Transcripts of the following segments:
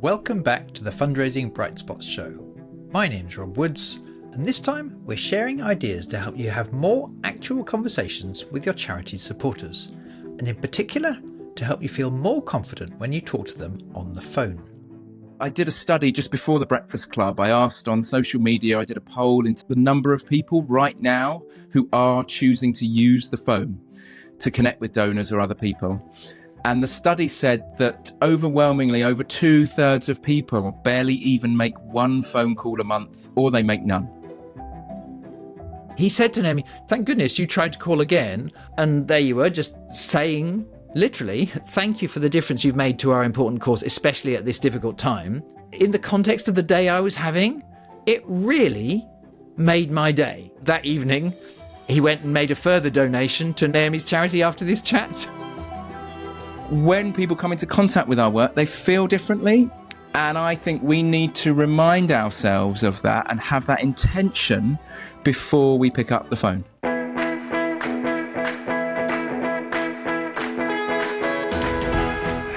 Welcome back to the Fundraising Bright Spots show. My name's Rob Woods, and this time we're sharing ideas to help you have more actual conversations with your charity's supporters, and in particular, to help you feel more confident when you talk to them on the phone. I did a study just before the Breakfast Club. I asked on social media, I did a poll into the number of people right now who are choosing to use the phone to connect with donors or other people. And the study said that overwhelmingly over 2/3 of people barely even make one phone call a month, or they make none. He said to Naomi, "Thank goodness you tried to call again." And there you were, just saying, literally, "Thank you for the difference you've made to our important cause, especially at this difficult time." In the context of the day I was having, it really made my day. That evening, he went and made a further donation to Naomi's charity after this chat. When people come into contact with our work, they feel differently. And I think we need to remind ourselves of that and have that intention before we pick up the phone.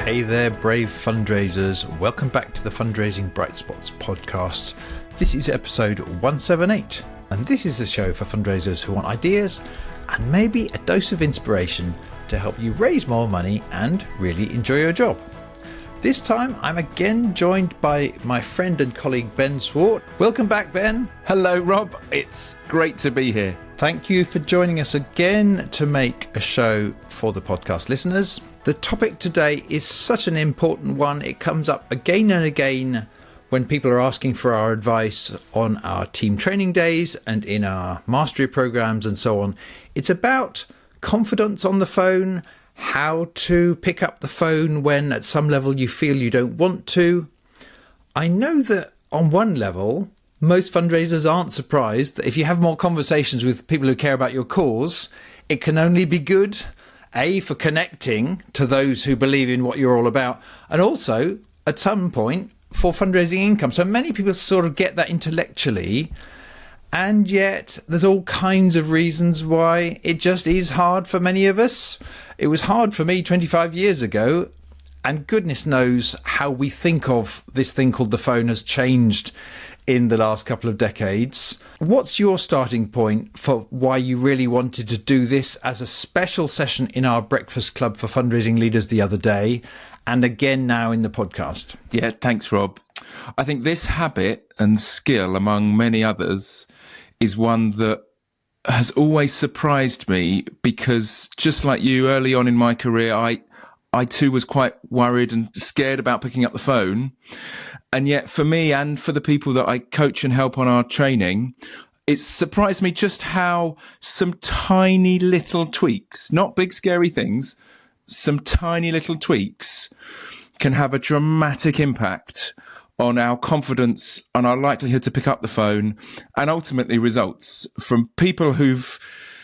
Hey there, brave fundraisers. Welcome back to the Fundraising Bright Spots podcast. This is episode 178, and this is the show for fundraisers who want ideas and maybe a dose of inspiration to help you raise more money and really enjoy your job. This time, I'm again joined by my friend and colleague Ben Swart. Welcome back, Ben. Hello, Rob. It's great to be here. Thank you for joining us again to make a show for the podcast listeners. The topic today is such an important one. It comes up again and again when people are asking for our advice on our team training days and in our mastery programs and so on. It's about confidence on the phone, how to pick up the phone when at some level you feel you don't want to. I know that on one level, most fundraisers aren't surprised that if you have more conversations with people who care about your cause, it can only be good, A, for connecting to those who believe in what you're all about, and also, at some point, for fundraising income. So many people sort of get that intellectually, and yet there's all kinds of reasons why it just is hard for many of us. It was hard for me 25 years ago, and goodness knows how we think of this thing called the phone has changed in the last couple of decades. What's your starting point for why you really wanted to do this as a special session in our Breakfast Club for fundraising leaders the other day, and again now in the podcast? Yeah, thanks, Rob. I think this habit and skill, among many others, is one that has always surprised me because just like you, early on in my career, I too was quite worried and scared about picking up the phone. And yet for me and for the people that I coach and help on our training, it surprised me just how some tiny little tweaks, not big scary things, some tiny little tweaks can have a dramatic impact on our confidence, on our likelihood to pick up the phone, and ultimately results from people who've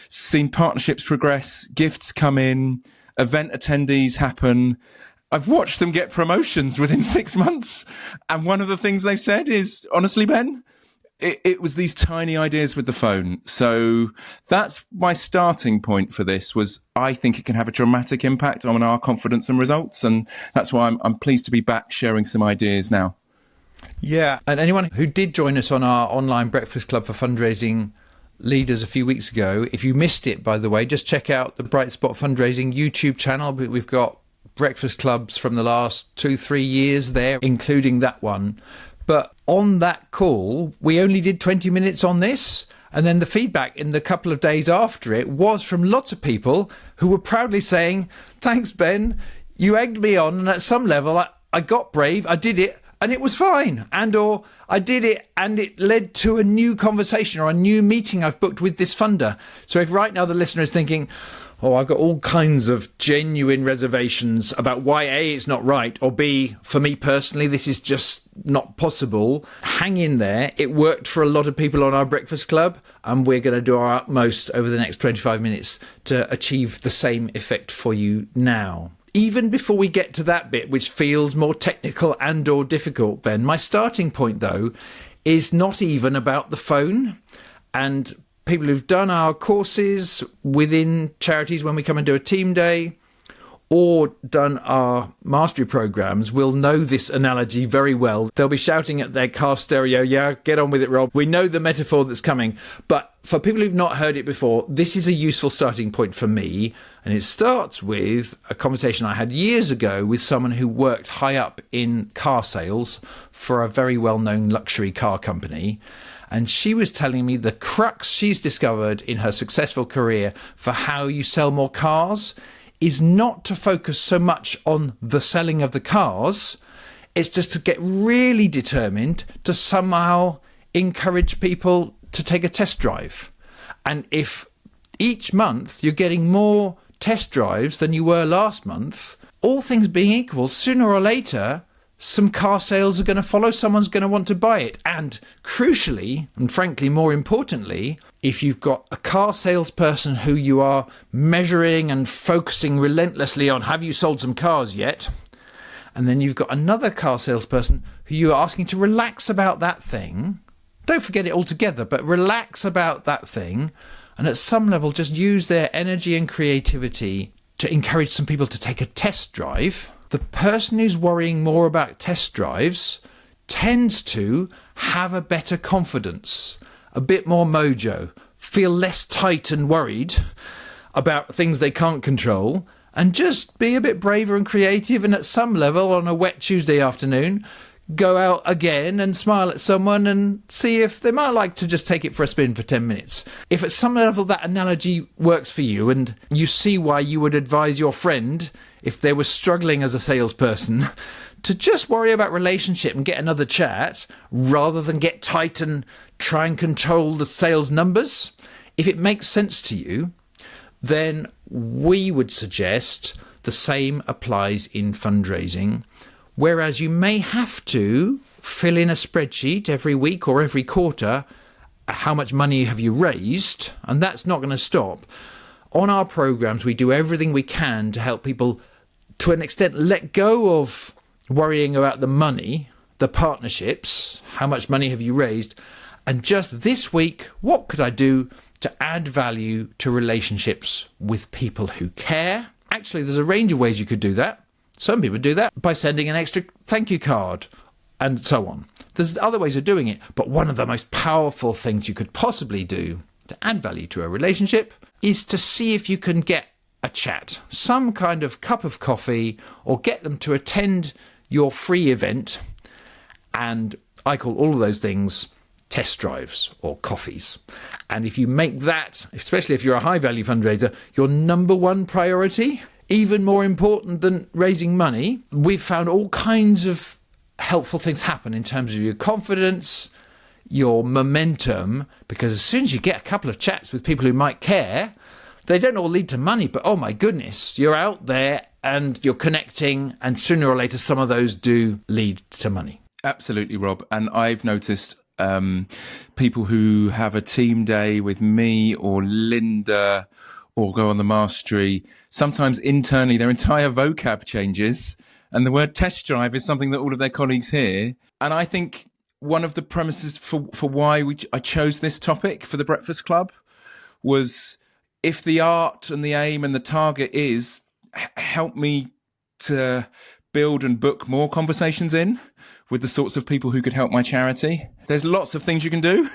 seen partnerships progress, gifts come in, event attendees happen. I've watched them get promotions within 6 months. And one of the things they've said is, honestly, Ben, it was these tiny ideas with the phone. So that's my starting point for this, was I think it can have a dramatic impact on our confidence and results. And that's why I'm pleased to be back sharing some ideas now. Yeah, and anyone who did join us on our online Breakfast Club for fundraising leaders a few weeks ago, if you missed it, by the way, just check out the Bright Spot Fundraising YouTube channel. We've got breakfast clubs from the last 2-3 years there, including that one. But on that call, we only did 20 minutes on this. And then the feedback in the couple of days after it was from lots of people who were proudly saying, "Thanks, Ben, you egged me on. And at some level, I got brave, I did it, and it was fine." Or I did it and it led to a new conversation or a new meeting I've booked with this funder. So if right now the listener is thinking, "Oh, I've got all kinds of genuine reservations about why A, it's not right, or B, for me personally, this is just not possible," hang in there. It worked for a lot of people on our Breakfast Club, and we're going to do our utmost over the next 25 minutes to achieve the same effect for you now. Even before we get to that bit, which feels more technical and or difficult, Ben, my starting point, though, is not even about the phone. And people who've done our courses within charities when we come and do a team day, or done our mastery programs will know this analogy very well. They'll be shouting at their car stereo, yeah, get on with it, Rob. We know the metaphor that's coming. But for people who've not heard it before, this is a useful starting point for me. And it starts with a conversation I had years ago with someone who worked high up in car sales for a very well-known luxury car company. And she was telling me the crux she's discovered in her successful career for how you sell more cars is not to focus so much on the selling of the cars. It's just to get really determined to somehow encourage people to take a test drive. And if each month you're getting more test drives than you were last month, all things being equal, sooner or later, some car sales are going to follow. Someone's going to want to buy it. And crucially, and frankly, more importantly, if you've got a car salesperson who you are measuring and focusing relentlessly on, have you sold some cars yet? And then you've got another car salesperson who you're asking to relax about that thing. Don't forget it altogether, but relax about that thing. And at some level, just use their energy and creativity to encourage some people to take a test drive. The person who's worrying more about test drives tends to have a better confidence, a bit more mojo, feel less tight and worried about things they can't control, and just be a bit braver and creative. And at some level, on a wet Tuesday afternoon, go out again and smile at someone and see if they might like to just take it for a spin for 10 minutes. If at some level that analogy works for you and you see why you would advise your friend, if they were struggling as a salesperson, to just worry about relationship and get another chat rather than get tight and try and control the sales numbers, if it makes sense to you, then we would suggest the same applies in fundraising. Whereas you may have to fill in a spreadsheet every week or every quarter, how much money have you raised, and that's not going to stop. On our programs, we do everything we can to help people, to an extent, let go of worrying about the money, the partnerships, how much money have you raised, and just this week, what could I do to add value to relationships with people who care? Actually, there's a range of ways you could do that. Some people do that by sending an extra thank you card and so on. There's other ways of doing it, but one of the most powerful things you could possibly do to add value to a relationship is to see if you can get a chat, some kind of cup of coffee, or get them to attend your free event. And I call all of those things test drives or coffees. And if you make that, especially if you're a high value fundraiser, your number one priority, even more important than raising money, we've found all kinds of helpful things happen in terms of your confidence, your momentum, because as soon as you get a couple of chats with people who might care, they don't all lead to money, but oh my goodness, you're out there and you're connecting, and sooner or later some of those do lead to money. Absolutely, Rob. And I've noticed people who have a team day with me or Linda or go on the mastery, sometimes internally their entire vocab changes, and the word test drive is something that all of their colleagues hear. And I think one of the premises for why I chose this topic for the Breakfast Club was, if the art and the aim and the target is help me to build and book more conversations in with the sorts of people who could help my charity, there's lots of things you can do.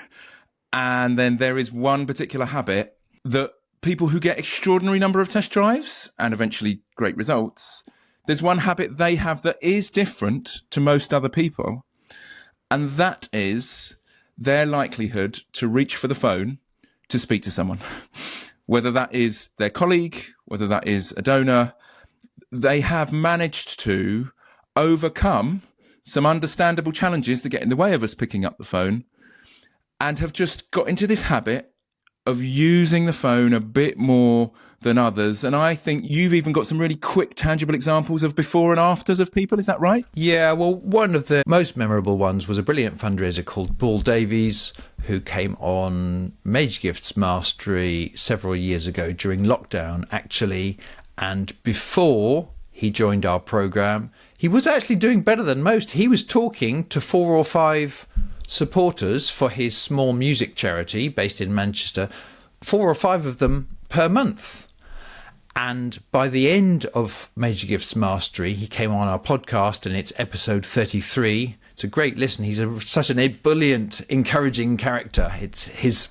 And then there is one particular habit that people who get extraordinary number of test drives and eventually great results, there's one habit they have that is different to most other people. And that is their likelihood to reach for the phone to speak to someone, whether that is their colleague, whether that is a donor. They have managed to overcome some understandable challenges that get in the way of us picking up the phone, and have just got into this habit of using the phone a bit more than others. And I think you've even got some really quick, tangible examples of before and afters of people. Is that right? Yeah, well, one of the most memorable ones was a brilliant fundraiser called Paul Davies, who came on Major Gifts Mastery several years ago during lockdown, actually. And before he joined our program, he was actually doing better than most. He was talking to 4 or 5 supporters for his small music charity based in Manchester, 4 or 5 of them per month. And by the end of Major Gifts Mastery, he came on our podcast, and it's episode 33. It's a great listen. He's such an ebullient, encouraging character. His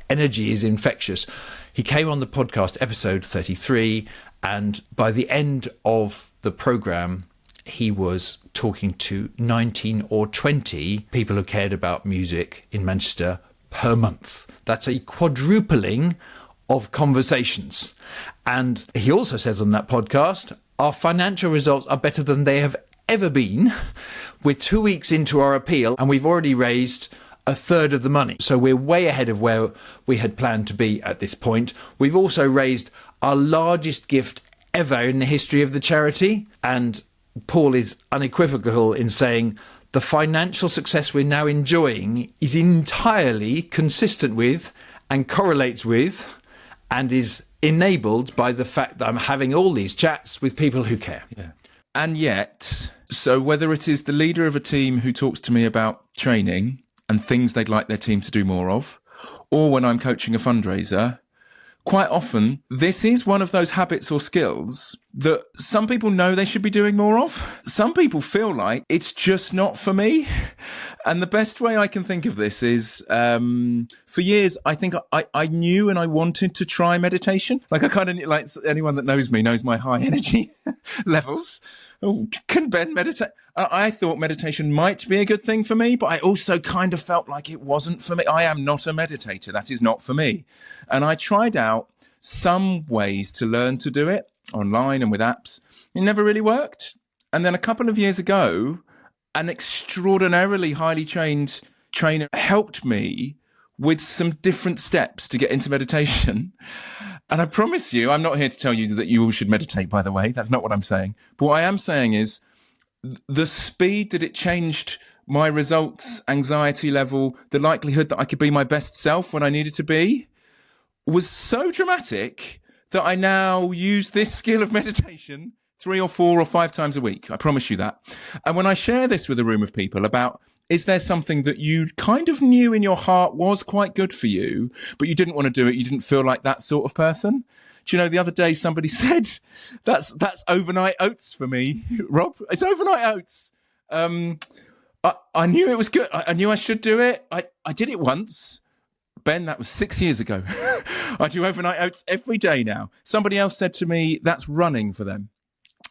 energy is infectious. He came on the podcast, episode 33, and by the end of the program, he was talking to 19 or 20 people who cared about music in Manchester per month. That's a quadrupling of conversations. And he also says on that podcast, our financial results are better than they have ever been. We're 2 weeks into our appeal and we've already raised a third of the money. So we're way ahead of where we had planned to be at this point. We've also raised our largest gift ever in the history of the charity. And Paul is unequivocal in saying the financial success we're now enjoying is entirely consistent with and correlates with and is enabled by the fact that I'm having all these chats with people who care. Yeah. And yet, so whether it is the leader of a team who talks to me about training and things they'd like their team to do more of, or when I'm coaching a fundraiser, quite often, this is one of those habits or skills that some people know they should be doing more of. Some people feel like it's just not for me. And the best way I can think of this is, for years, I think I knew and I wanted to try meditation. Like I kind of, like anyone that knows me knows my high energy levels. Oh, can Ben meditate? I thought meditation might be a good thing for me, but I also kind of felt like it wasn't for me. I am not a meditator. That is not for me. And I tried out some ways to learn to do it online and with apps. It never really worked. And then a couple of years ago, an extraordinarily highly trained trainer helped me with some different steps to get into meditation. And I promise you, I'm not here to tell you that you all should meditate, by the way. That's not what I'm saying. But what I am saying is the speed that it changed my results, anxiety level, the likelihood that I could be my best self when I needed to be was so dramatic that I now use this skill of meditation 3 or 4 or 5 times a week. I promise you that. And when I share this with a room of people about, is there something that you kind of knew in your heart was quite good for you, but you didn't want to do it, you didn't feel like that sort of person? Do you know, the other day somebody said, that's overnight oats for me, Rob. It's overnight oats. I knew it was good. I knew I should do it. I did it once. Ben, that was 6 years ago. I do overnight oats every day now. Somebody else said to me, that's running for them.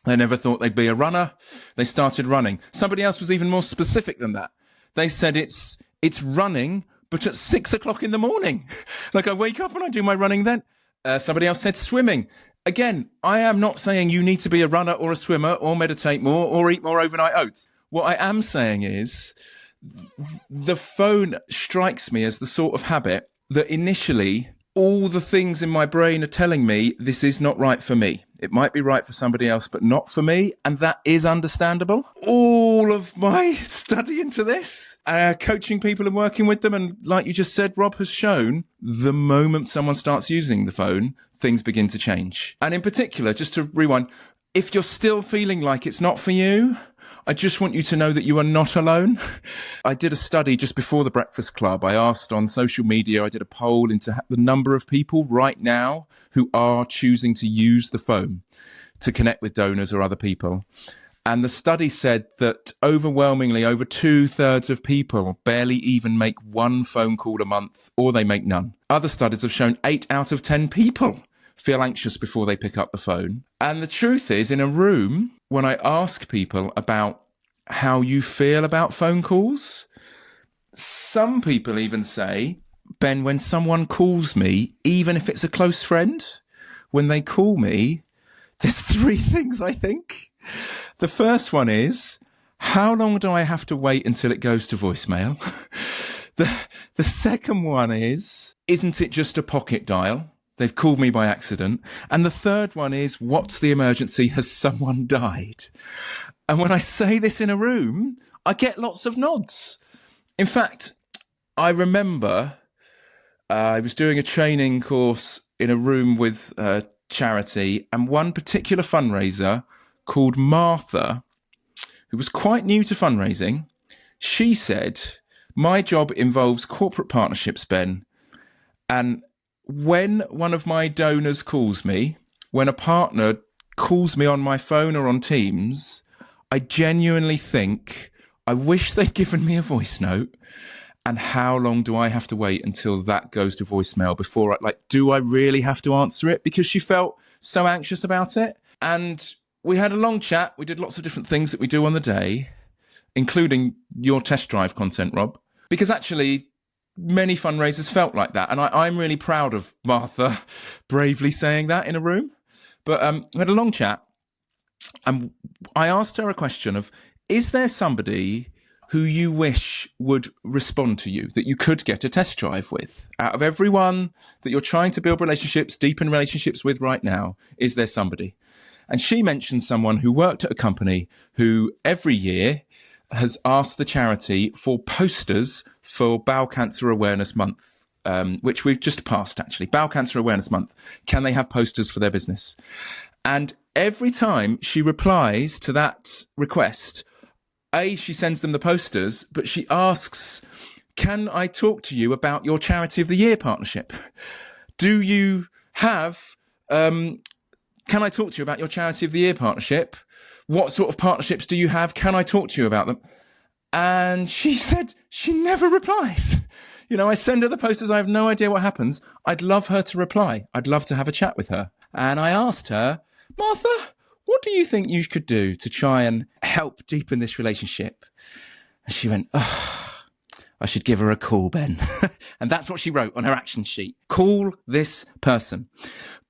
They never thought they'd be a runner. They started running. Somebody else was even more specific than that. They said it's running, but at 6 o'clock in the morning. Like I wake up and I do my running then. Somebody else said swimming. Again, I am not saying you need to be a runner or a swimmer or meditate more or eat more overnight oats. What I am saying is the phone strikes me as the sort of habit that initially all the things in my brain are telling me this is not right for me. It might be right for somebody else, but not for me. And that is understandable. All of my study into this, coaching people and working with them. And like you just said, Rob, has shown the moment someone starts using the phone, things begin to change. And in particular, just to rewind, if you're still feeling like it's not for you, I just want you to know that you are not alone. I did a study just before the Breakfast Club. I asked on social media, I did a poll into the number of people right now who are choosing to use the phone to connect with donors or other people. And the study said that overwhelmingly over 2/3 of people barely even make one phone call a month, or they make none. Other studies have shown 8 out of 10 people feel anxious before they pick up the phone. And the truth is, in a room, when I ask people about how you feel about phone calls, some people even say, Ben, when someone calls me, even if it's a close friend, when they call me, there's 3 things I think. The first one is, how long do I have to wait until it goes to voicemail? The second one is, isn't it just a pocket dial? They've called me by accident. And the third one is, what's the emergency? Has someone died? And when I say this in a room, I get lots of nods. In fact, I remember I was doing a training course in a room with a charity, and one particular fundraiser called Martha, who was quite new to fundraising, she said, my job involves corporate partnerships, Ben, and when one of my donors calls me, when a partner calls me on my phone or on Teams, I genuinely think, I wish they'd given me a voice note. And how long do I have to wait until that goes to voicemail before do I really have to answer it? Because she felt so anxious about it. And we had a long chat. We did lots of different things that we do on the day, including your test drive content, Rob, because actually many fundraisers felt like that. And I'm really proud of Martha bravely saying that in a room. But we had a long chat, and I asked her a question of, is there somebody who you wish would respond to you, that you could get a test drive with? Out of everyone that you're trying to build relationships, deepen relationships with right now, is there somebody? And she mentioned someone who worked at a company who every year has asked the charity for posters for Bowel Cancer Awareness Month, which we've just passed, actually. Bowel Cancer Awareness Month. Can they have posters for their business? And every time she replies to that request, she sends them the posters, but she asks, can I talk to you about your Charity of the Year partnership? Do you have, can I talk to you about your Charity of the Year partnership? What sort of partnerships do you have? Can I talk to you about them? And she said she never replies. I send her the posters. I have no idea what happens. I'd love her to reply. I'd love to have a chat with her. And I asked her, Martha, what do you think you could do to try and help deepen this relationship? And she went, I should give her a call, Ben. And that's what she wrote on her action sheet. Call this person.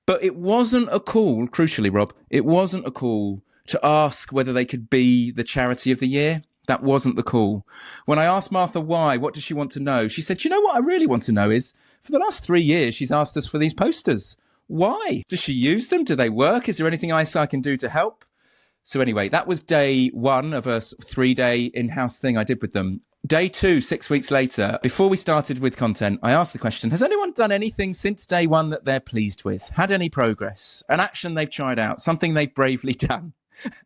But it wasn't a call, crucially, Rob, it wasn't a call to ask whether they could be the Charity of the Year. That wasn't the call. When I asked Martha why, what does she want to know? She said, you know what I really want to know is, for the last 3 years, she's asked us for these posters. Why? Does she use them? Do they work? Is there anything I can do to help? So anyway, that was day one of a 3-day in-house thing I did with them. Day 2, 6 weeks later, before we started with content, I asked the question, has anyone done anything since day 1 that they're pleased with? Had any progress? An action they've tried out? Something they've bravely done?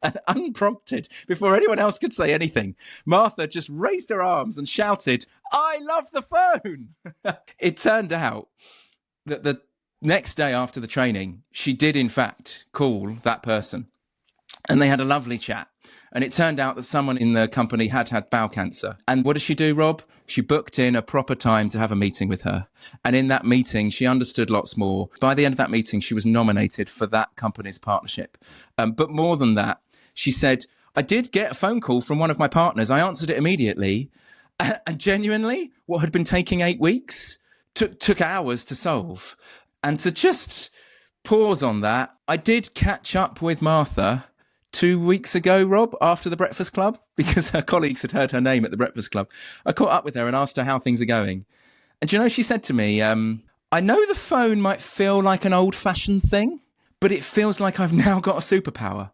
And unprompted, before anyone else could say anything, Martha just raised her arms and shouted, I love the phone! It turned out that the next day after the training, she did in fact call that person. And they had a lovely chat. And it turned out that someone in the company had bowel cancer. And what did she do, Rob? She booked in a proper time to have a meeting with her. And in that meeting, she understood lots more. By the end of that meeting, she was nominated for that company's partnership. But more than that, she said, I did get a phone call from one of my partners. I answered it immediately. And genuinely, what had been taking 8 weeks took hours to solve. And to just pause on that, I did catch up with Martha 2 weeks ago, Rob, after the Breakfast Club, because her colleagues had heard her name at the Breakfast Club. I caught up with her and asked her how things are going. And she said to me, I know the phone might feel like an old-fashioned thing, but it feels like I've now got a superpower.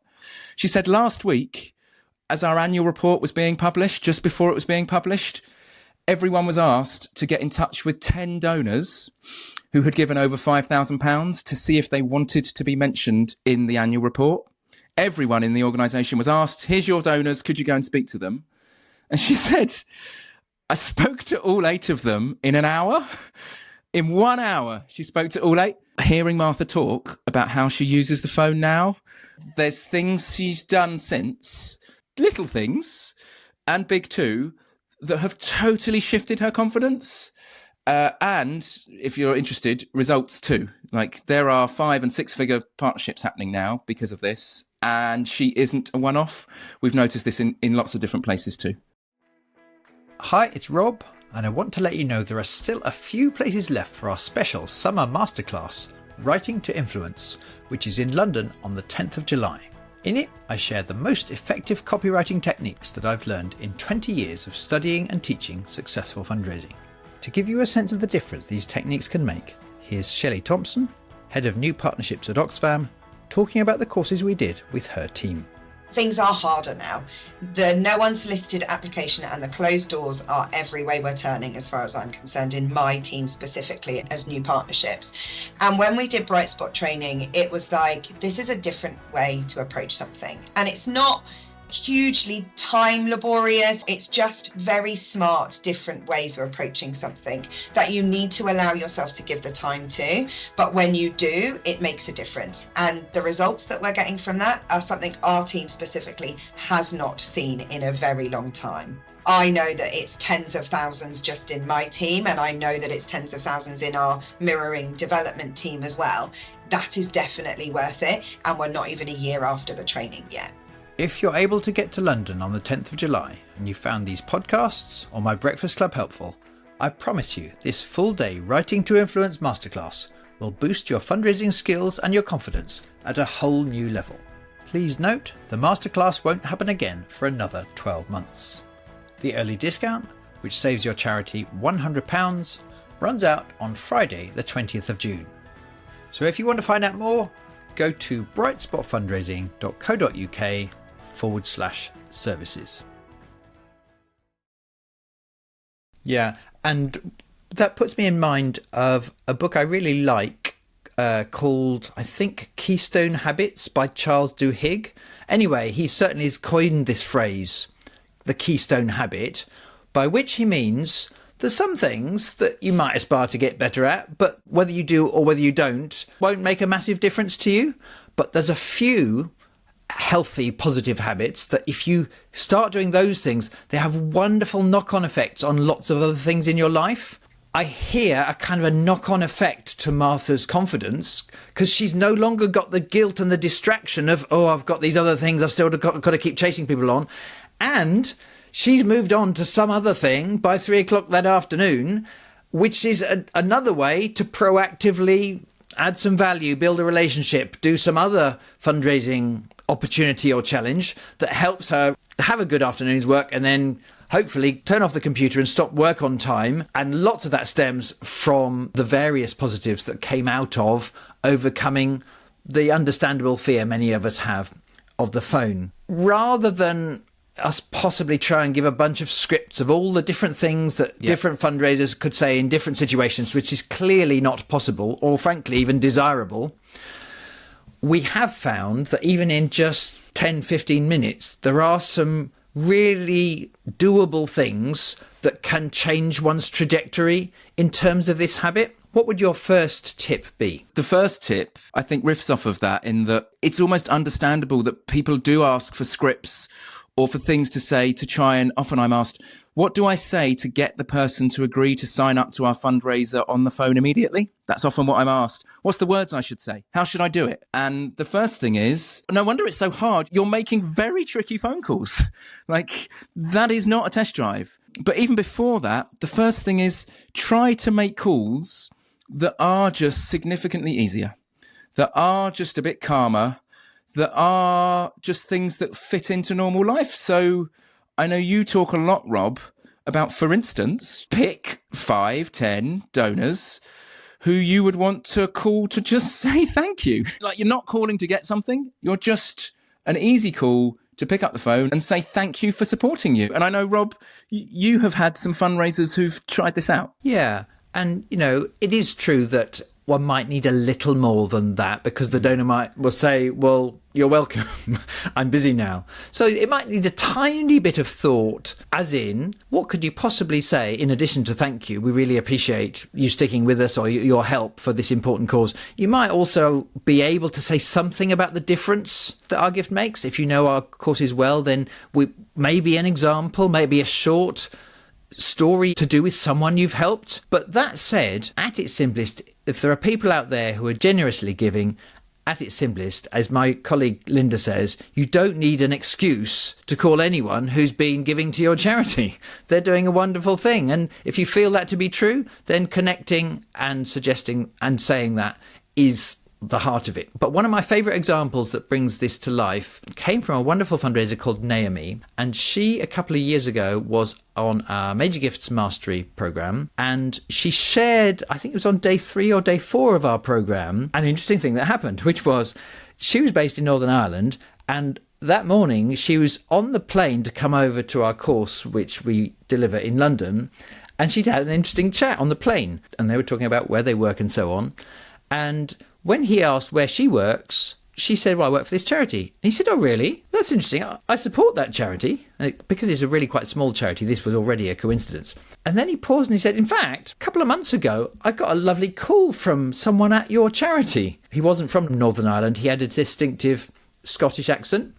She said last week, as our annual report was being published, just before it was being published, everyone was asked to get in touch with 10 donors who had given over £5,000 to see if they wanted to be mentioned in the annual report. Everyone in the organisation was asked, here's your donors, could you go and speak to them? And she said, I spoke to all 8 of them in an hour. In 1 hour, she spoke to all 8. Hearing Martha talk about how she uses the phone now, there's things she's done since, little things, and big too, that have totally shifted her confidence. And if you're interested, results too. Like there are 5- and 6-figure partnerships happening now because of this. And she isn't a one-off. We've noticed this in lots of different places too. Hi, it's Rob, and I want to let you know there are still a few places left for our special summer masterclass, Writing to Influence, which is in London on the 10th of July. In it, I share the most effective copywriting techniques that I've learned in 20 years of studying and teaching successful fundraising. To give you a sense of the difference these techniques can make, here's Shelley Thompson, Head of New Partnerships at Oxfam, talking about the courses we did with her team. Things are harder now. The no unsolicited application and the closed doors are every way we're turning, as far as I'm concerned, in my team specifically as new partnerships. And when we did Bright Spot training, it was like, this is a different way to approach something. And it's not hugely time laborious. It's just very smart, different ways of approaching something that you need to allow yourself to give the time to. But when you do, it makes a difference. And the results that we're getting from that are something our team specifically has not seen in a very long time. I know that it's tens of thousands just in my team, and I know that it's tens of thousands in our mirroring development team as well. That is definitely worth it, and we're not even a year after the training yet. If you're able to get to London on the 10th of July and you found these podcasts or my Breakfast Club helpful, I promise you this full-day Writing to Influence masterclass will boost your fundraising skills and your confidence at a whole new level. Please note, the masterclass won't happen again for another 12 months. The early discount, which saves your charity £100, runs out on Friday the 20th of June. So if you want to find out more, go to brightspotfundraising.co.uk/services. Yeah, and that puts me in mind of a book I really like called, I think, Keystone Habits by Charles Duhigg. Anyway, he certainly has coined this phrase, the keystone habit, by which he means there's some things that you might aspire to get better at, but whether you do or whether you don't won't make a massive difference to you. But there's a few healthy, positive habits that if you start doing those things, they have wonderful knock-on effects on lots of other things in your life. I hear a kind of a knock-on effect to Martha's confidence because she's no longer got the guilt and the distraction of, oh, I've got these other things I've still got to keep chasing people on. And she's moved on to some other thing by 3 o'clock that afternoon, which is another way to proactively add some value, build a relationship, do some other fundraising opportunity or challenge that helps her have a good afternoon's work and then hopefully turn off the computer and stop work on time. And lots of that stems from the various positives that came out of overcoming the understandable fear many of us have of the phone. Rather than us possibly try and give a bunch of scripts of all the different things that different fundraisers could say in different situations, which is clearly not possible or frankly even desirable, we have found that even in just 10-15 minutes, there are some really doable things that can change one's trajectory in terms of this habit. What would your first tip be? The first tip, I think, riffs off of that in that it's almost understandable that people do ask for scripts or for things to say to try and, often I'm asked, what do I say to get the person to agree to sign up to our fundraiser on the phone immediately? That's often what I'm asked. What's the words I should say? How should I do it? And the first thing is, no wonder it's so hard. You're making very tricky phone calls. Like, that is not a test drive. But even before that, the first thing is try to make calls that are just significantly easier, that are just a bit calmer, that are just things that fit into normal life. So I know you talk a lot, Rob, about, for instance, pick 5-10 donors who you would want to call to just say thank you. Like, you're not calling to get something. You're just an easy call to pick up the phone and say thank you for supporting you. And I know, Rob, you have had some fundraisers who've tried this out. Yeah. And, you know, it is true that one might need a little more than that because the donor will say, well, you're welcome. I'm busy now. So it might need a tiny bit of thought, as in, what could you possibly say in addition to thank you? We really appreciate you sticking with us or your help for this important cause. You might also be able to say something about the difference that our gift makes. If you know our courses well, then maybe an example, maybe a short story to do with someone you've helped. But that said, at its simplest, if there are people out there who are generously giving, at its simplest, as my colleague Linda says, you don't need an excuse to call anyone who's been giving to your charity. They're doing a wonderful thing. And if you feel that to be true, then connecting and suggesting and saying that is the heart of it. But one of my favourite examples that brings this to life came from a wonderful fundraiser called Naomi. And she, a couple of years ago, was on our Major Gifts Mastery programme. And she shared, I think it was on day 3 or day 4 of our programme, an interesting thing that happened, which was she was based in Northern Ireland. And that morning, she was on the plane to come over to our course, which we deliver in London. And she'd had an interesting chat on the plane. And they were talking about where they work and so on. And when he asked where she works, she said, well, I work for this charity. And he said, oh, really? That's interesting. I support that charity. And because it's a really quite small charity, this was already a coincidence. And then he paused and he said, in fact, a couple of months ago, I got a lovely call from someone at your charity. He wasn't from Northern Ireland. He had a distinctive Scottish accent.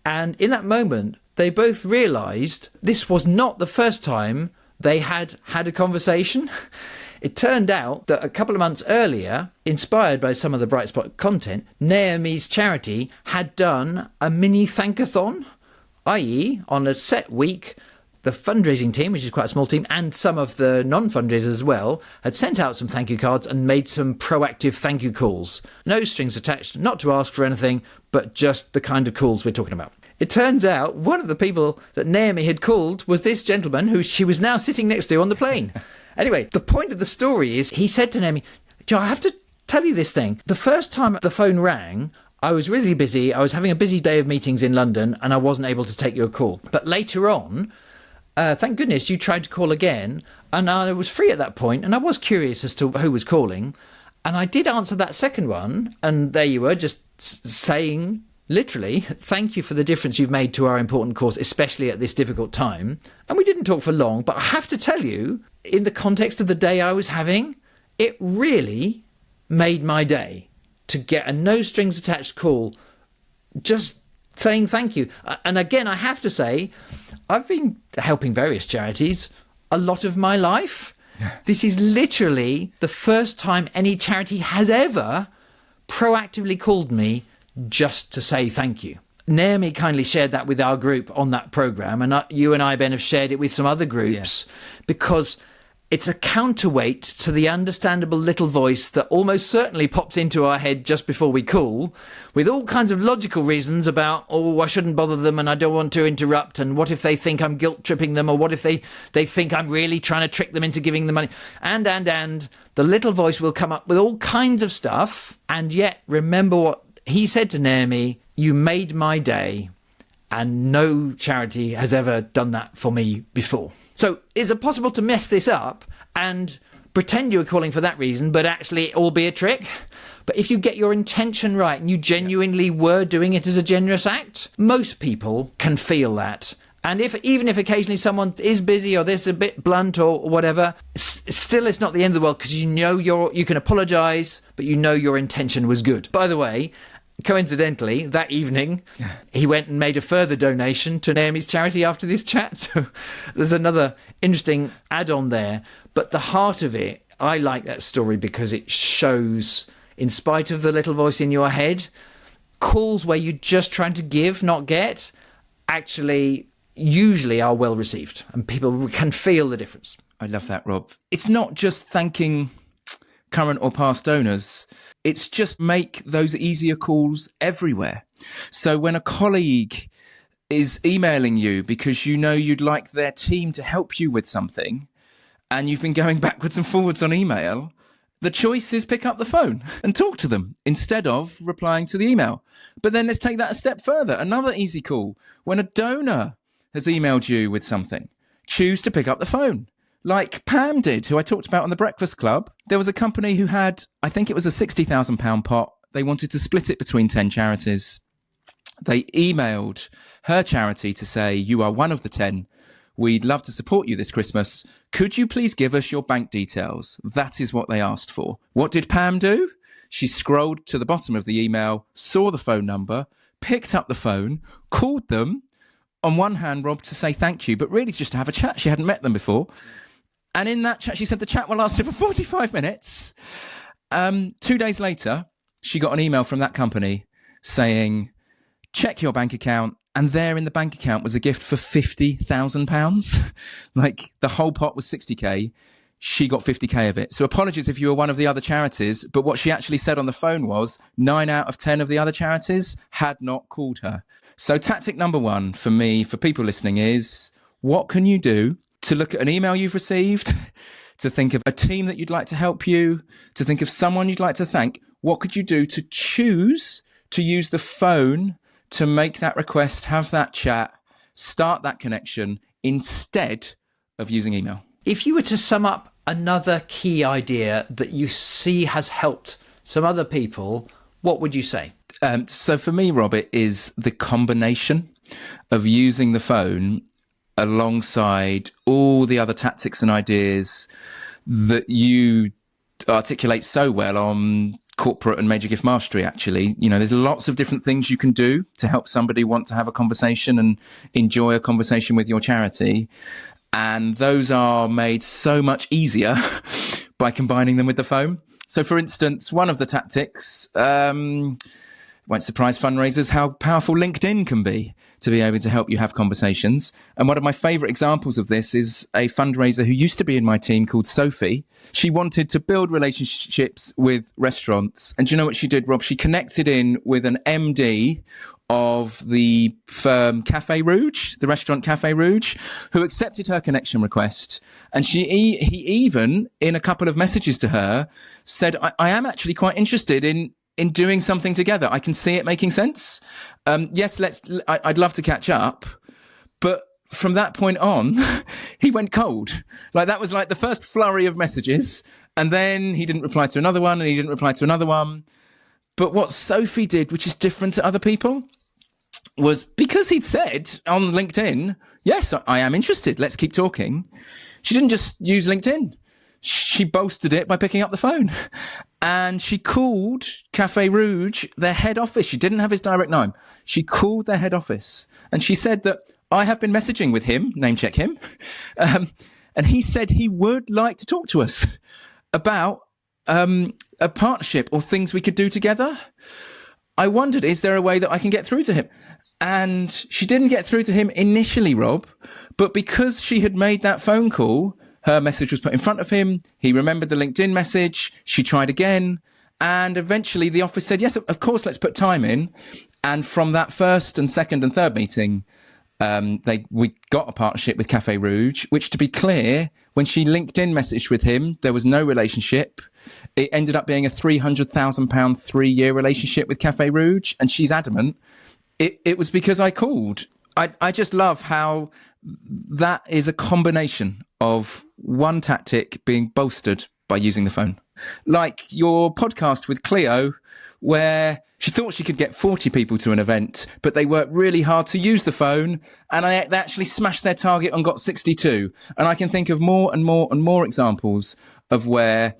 And in that moment, they both realised this was not the first time they had had a conversation. It turned out that a couple of months earlier, inspired by some of the Bright Spot content, Naomi's charity had done a mini thankathon, i.e. on a set week, the fundraising team, which is quite a small team, and some of the non-fundraisers as well, had sent out some thank you cards and made some proactive thank you calls. No strings attached, not to ask for anything, but just the kind of calls we're talking about. It turns out one of the people that Naomi had called was this gentleman who she was now sitting next to on the plane. Anyway, the point of the story is he said to Naomi, Joe, I have to tell you this thing. The first time the phone rang, I was really busy. I was having a busy day of meetings in London and I wasn't able to take your call. But later on, thank goodness you tried to call again. And I was free at that point and I was curious as to who was calling. And I did answer that second one. And there you were, just saying, literally, thank you for the difference you've made to our important cause, especially at this difficult time. And we didn't talk for long, but I have to tell you, in the context of the day I was having, it really made my day to get a no strings attached call just saying thank you. And again, I have to say, I've been helping various charities a lot of my life. This is literally the first time any charity has ever proactively called me just to say thank you. Naomi kindly shared that with our group on that programme, and you and I, Ben, have shared it with some other groups because it's a counterweight to the understandable little voice that almost certainly pops into our head just before we call, with all kinds of logical reasons about, oh, I shouldn't bother them and I don't want to interrupt, and what if they think I'm guilt-tripping them, or what if they think I'm really trying to trick them into giving the money, and the little voice will come up with all kinds of stuff. And yet, remember what he said to Naomi, you made my day, and no charity has ever done that for me before. So is it possible to mess this up and pretend you were calling for that reason, but actually it all be a trick? But if you get your intention right and you genuinely were doing it as a generous act, most people can feel that. And even if occasionally someone is busy or there's a bit blunt or whatever, still it's not the end of the world, because you know you can apologise, but you know your intention was good. By the way, coincidentally, that evening, he went and made a further donation to Naomi's charity after this chat. So there's another interesting add-on there. But the heart of it, I like that story because it shows, in spite of the little voice in your head, calls where you're just trying to give, not get, actually usually are well received and people can feel the difference. I love that, Rob. It's not just thanking current or past donors. It's just make those easier calls everywhere. So when a colleague is emailing you because you know you'd like their team to help you with something and you've been going backwards and forwards on email, the choice is pick up the phone and talk to them instead of replying to the email. But then let's take that a step further. Another easy call. When a donor has emailed you with something, choose to pick up the phone. Like Pam did, who I talked about on the Breakfast Club. There was a company who had, I think it was a £60,000 pot. They wanted to split it between 10 charities. They emailed her charity to say, you are one of the 10. We'd love to support you this Christmas. Could you please give us your bank details? That is what they asked for. What did Pam do? She scrolled to the bottom of the email, saw the phone number, picked up the phone, called them. On one hand, Rob, to say thank you, but really just to have a chat. She hadn't met them before. And in that chat, she said the chat will last for 45 minutes. 2 days later, she got an email from that company saying, check your bank account. And there in the bank account was a gift for £50,000. Like the whole pot was 60k. She got 50k of it. So apologies if you were one of the other charities. But what she actually said on the phone was 9 out of 10 of the other charities had not called her. So tactic number one for me, for people listening, is what can you do to look at an email you've received, to think of a team that you'd like to help you, to think of someone you'd like to thank? What could you do to choose to use the phone to make that request, have that chat, start that connection instead of using email? If you were to sum up another key idea that you see has helped some other people, what would you say? So for me, Rob, it is the combination of using the phone alongside all the other tactics and ideas that you articulate so well on Corporate and Major Gift Mastery. Actually, there's lots of different things you can do to help somebody want to have a conversation and enjoy a conversation with your charity. And those are made so much easier by combining them with the phone. So for instance, one of the tactics, won't surprise fundraisers how powerful LinkedIn can be to be able to help you have conversations. And one of my favorite examples of this is a fundraiser who used to be in my team called Sophie. She wanted to build relationships with restaurants. And do you know what she did, Rob? She connected in with an MD of the firm Café Rouge, the restaurant Café Rouge, who accepted her connection request. And he even, in a couple of messages to her, said, I am actually quite interested in doing something together. I can see it making sense. Yes, I'd love to catch up. But from that point on, he went cold. Like that was like the first flurry of messages. And then he didn't reply to another one and he didn't reply to another one. But what Sophie did, which is different to other people, was because he'd said on LinkedIn, yes, I am interested. Let's keep talking. She didn't just use LinkedIn. She bolstered it by picking up the phone, and she called Café Rouge, their head office. She didn't have his direct name. She called their head office and she said that I have been messaging with him, name check him. And he said he would like to talk to us about a partnership or things we could do together. I wondered, is there a way that I can get through to him? And she didn't get through to him initially, Rob, but because she had made that phone call, her message was put in front of him. He remembered the LinkedIn message. She tried again. And eventually the office said, yes, of course, let's put time in. And from that first and second and third meeting, we got a partnership with Café Rouge, which, to be clear, when she LinkedIn messaged with him, there was no relationship. It ended up being a £300,000 3-year relationship with Café Rouge. And she's adamant it was because I called. I just love how that is a combination of one tactic being bolstered by using the phone. Like your podcast with Cleo, where she thought she could get 40 people to an event, but they worked really hard to use the phone, and they actually smashed their target and got 62. And I can think of more and more and more examples of where,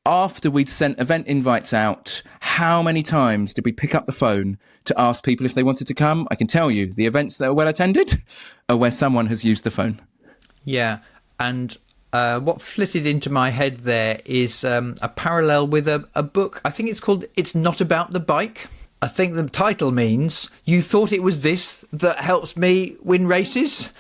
after we'd sent event invites out, how many times did we pick up the phone to ask people if they wanted to come? I can tell you, the events that are well attended are where someone has used the phone. Yeah, and what flitted into my head there is a parallel with a book. I think it's called It's Not About the Bike. I think the title means you thought it was this that helps me win races.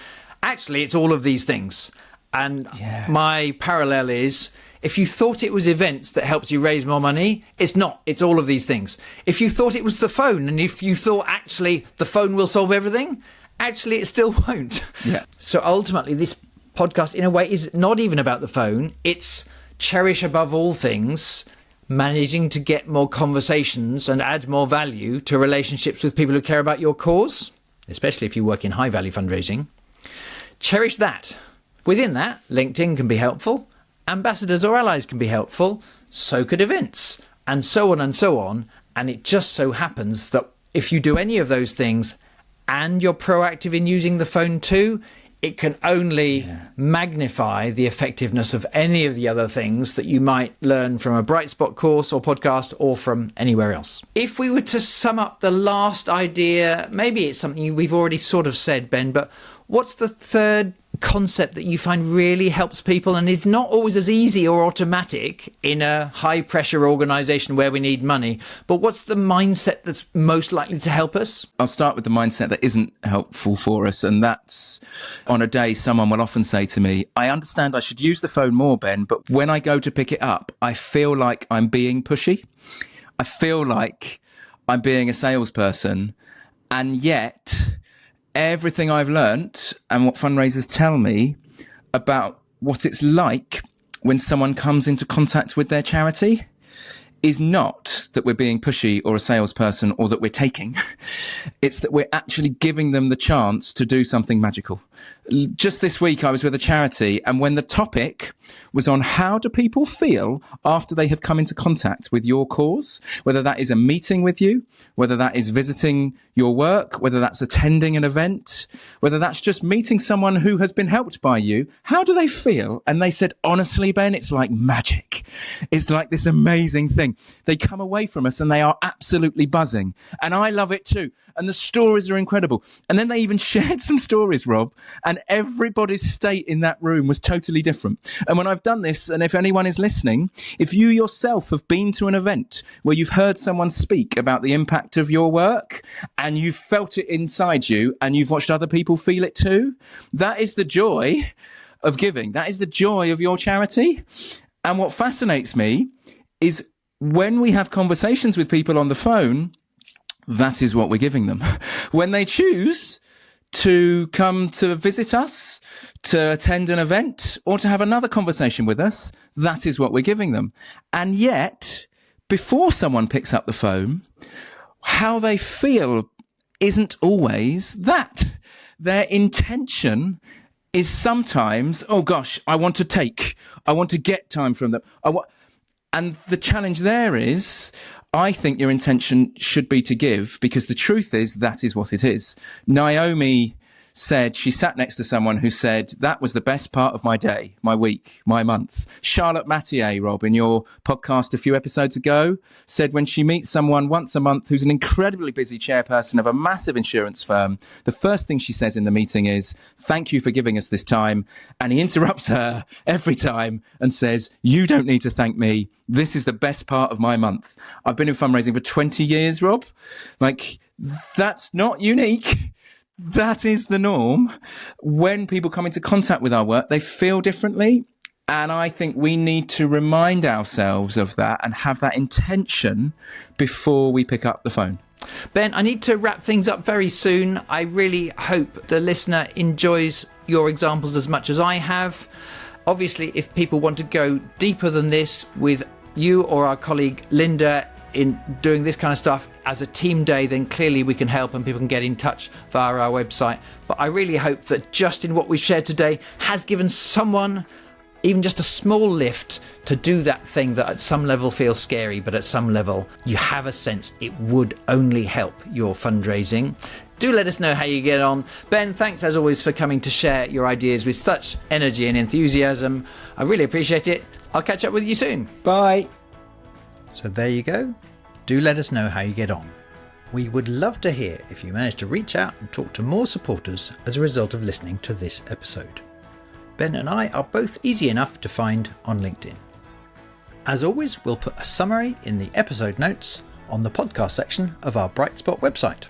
Actually, it's all of these things. And my parallel is, if you thought it was events that helps you raise more money, it's not. It's all of these things. If you thought it was the phone, and if you thought actually the phone will solve everything, actually it still won't. Yeah. So ultimately, this podcast, in a way, is not even about the phone. It's cherish above all things, managing to get more conversations and add more value to relationships with people who care about your cause, especially if you work in high value fundraising. Cherish that. Within that, LinkedIn can be helpful. Ambassadors or allies can be helpful. So could events, and so on and so on. And it just so happens that if you do any of those things and you're proactive in using the phone too, it can only magnify the effectiveness of any of the other things that you might learn from a Bright Spot course or podcast or from anywhere else. If we were to sum up the last idea, maybe it's something we've already sort of said, Ben, but what's the third concept that you find really helps people and is not always as easy or automatic in a high pressure organization where we need money, but what's the mindset that's most likely to help us? I'll start with the mindset that isn't helpful for us, and that's, on a day someone will often say to me, I understand I should use the phone more, Ben, but when I go to pick it up, I feel like I'm being pushy. I feel like I'm being a salesperson, and yet everything I've learnt and what fundraisers tell me about what it's like when someone comes into contact with their charity is not that we're being pushy or a salesperson or that we're taking. It's that we're actually giving them the chance to do something magical. Just this week, I was with a charity, and when the topic was on how do people feel after they have come into contact with your cause, whether that is a meeting with you, whether that is visiting your work, whether that's attending an event, whether that's just meeting someone who has been helped by you. How do they feel? And they said, honestly, Ben, it's like magic. It's like this amazing thing. They come away from us and they are absolutely buzzing. And I love it too. And the stories are incredible. And then they even shared some stories, Rob, and everybody's state in that room was totally different. And when I've done this, and if anyone is listening, if you yourself have been to an event where you've heard someone speak about the impact of your work and you've felt it inside you and you've watched other people feel it too, that is the joy of giving. That is the joy of your charity. And what fascinates me is when we have conversations with people on the phone, that is what we're giving them. When they choose to come to visit us, to attend an event, or to have another conversation with us, that is what we're giving them. And yet, before someone picks up the phone, how they feel isn't always that. Their intention is sometimes, oh gosh, I want to get time from them. And the challenge there is, I think your intention should be to give, because the truth is that is what it is. Naomi said she sat next to someone who said that was the best part of my day, my week, my month. Charlotte Mathieu, Rob, in your podcast a few episodes ago, said when she meets someone once a month who's an incredibly busy chairperson of a massive insurance firm, the first thing she says in the meeting is, thank you for giving us this time. And he interrupts her every time and says, you don't need to thank me. This is the best part of my month. I've been in fundraising for 20 years, Rob. Like, that's not unique. That is the norm. When people come into contact with our work, they feel differently. And I think we need to remind ourselves of that and have that intention before we pick up the phone. Ben, I need to wrap things up very soon. I really hope the listener enjoys your examples as much as I have. Obviously, if people want to go deeper than this with you or our colleague Linda in doing this kind of stuff as a team day, then clearly we can help and people can get in touch via our website. But I really hope that just in what we've shared today has given someone even just a small lift to do that thing that at some level feels scary, but at some level you have a sense it would only help your fundraising. Do let us know how you get on. Ben, thanks as always for coming to share your ideas with such energy and enthusiasm. I really appreciate it. I'll catch up with you soon. Bye. So there you go. Do let us know how you get on. We would love to hear if you manage to reach out and talk to more supporters as a result of listening to this episode. Ben and I are both easy enough to find on LinkedIn. As always, we'll put a summary in the episode notes on the podcast section of our Brightspot website.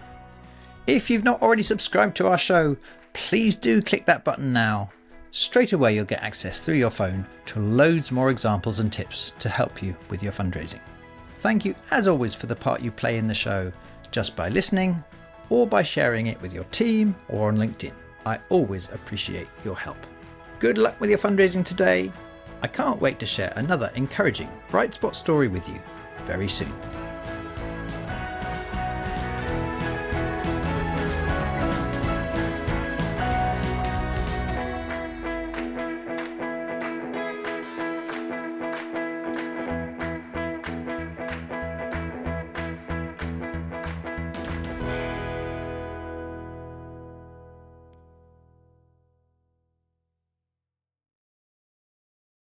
If you've not already subscribed to our show, please do click that button now. Straight away you'll get access through your phone to loads more examples and tips to help you with your fundraising. Thank you as always for the part you play in the show, just by listening or by sharing it with your team or on LinkedIn. I always appreciate your help. Good luck with your fundraising today. I can't wait to share another encouraging Bright Spot story with you very soon.